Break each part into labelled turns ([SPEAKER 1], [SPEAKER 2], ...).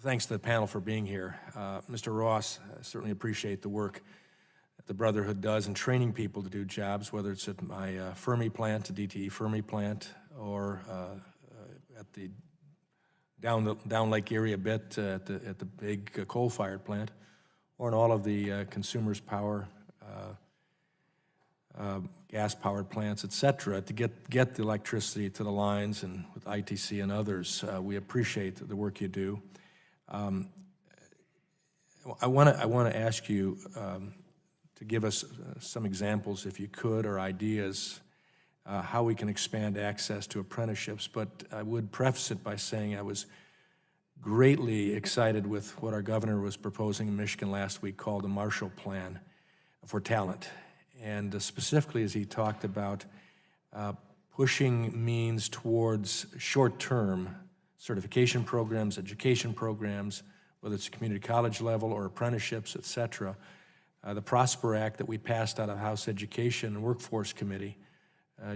[SPEAKER 1] thanks to the panel for being here. Mr. Ross, I certainly appreciate the work that the Brotherhood does in training people to do jobs, whether it's at my Fermi plant, the DTE Fermi plant, or at the down lake area a bit at the big coal-fired plant, or in all of the consumers power, gas-powered plants, et cetera, to get the electricity to the lines, and with ITC and others. We appreciate the work you do. I want to ask you to give us some examples, if you could, or ideas how we can expand access to apprenticeships. But I would preface it by saying I was greatly excited with what our governor was proposing in Michigan last week, called the Marshall Plan for Talent. And specifically, as he talked about pushing means towards short-term certification programs, education programs, whether it's community college level or apprenticeships, et cetera. The Prosper Act that we passed out of House Education and Workforce Committee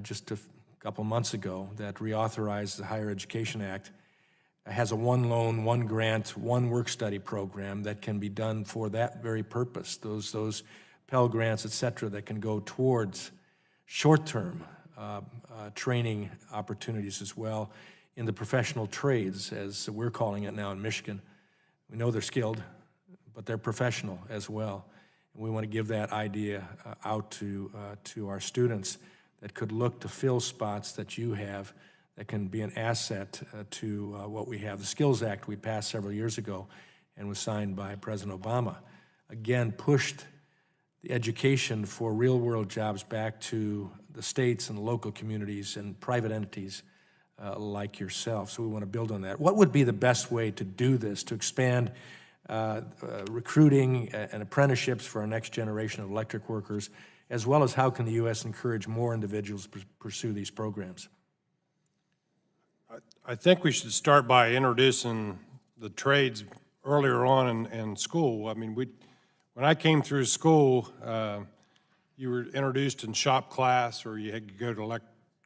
[SPEAKER 1] just a couple months ago, that reauthorized the Higher Education Act, has a one loan, one grant, one work study program that can be done for that very purpose. Those Pell Grants, et cetera, that can go towards short-term training opportunities as well in the professional trades, as we're calling it now in Michigan. We know they're skilled, but they're professional as well. And we want to give that idea out to our students that could look to fill spots that you have that can be an asset to what we have. The Skills Act we passed several years ago and was signed by President Obama, again, pushed the education for real-world jobs back to the states and the local communities and private entities like yourself. So we want to build on that. What would be the best way to do this, to expand recruiting and apprenticeships for our next generation of electric workers, as well as how can the U.S. encourage more individuals to pursue these programs?
[SPEAKER 2] I think we should start by introducing the trades earlier on in school. I mean, when I came through school, you were introduced in shop class, or you had to go to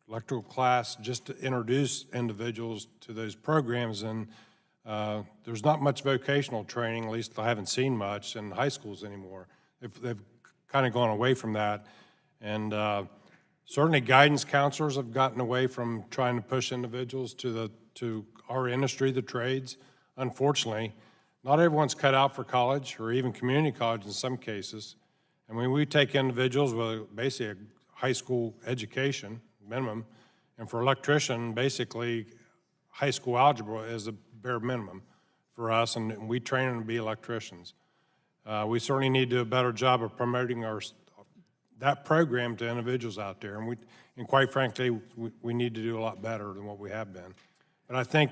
[SPEAKER 2] electrical class just to introduce individuals to those programs. And there's not much vocational training, at least I haven't seen much in high schools anymore. They've kind of gone away from that. And certainly guidance counselors have gotten away from trying to push individuals to our industry, the trades. Unfortunately, not everyone's cut out for college or even community college in some cases. And when we take individuals with basically a high school education minimum, and for electrician, basically high school algebra is a bare minimum for us, and we train them to be electricians. We certainly need to do a better job of promoting that program to individuals out there, and quite frankly, we need to do a lot better than what we have been. But I think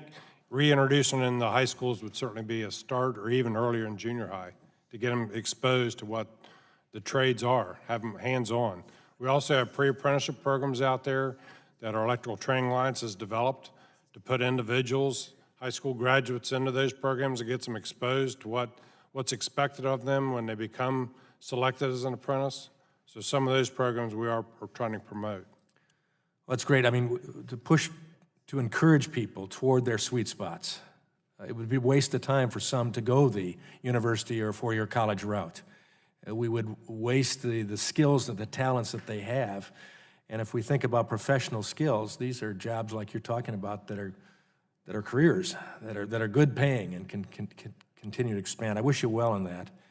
[SPEAKER 2] reintroducing in the high schools would certainly be a start, or even earlier in junior high, to get them exposed to what the trades are, have them hands-on. We also have pre-apprenticeship programs out there that our Electrical Training Alliance has developed to put individuals, high school graduates, into those programs and get them exposed to what's expected of them when they become selected as an apprentice. So some of those programs we are trying to promote.
[SPEAKER 1] Well, that's great. I mean, to encourage people toward their sweet spots. It would be a waste of time for some to go the university or four-year college route. We would waste the skills and the talents that they have. And if we think about professional skills, these are jobs like you're talking about that are careers, that are good paying and can continue to expand. I wish you well in that.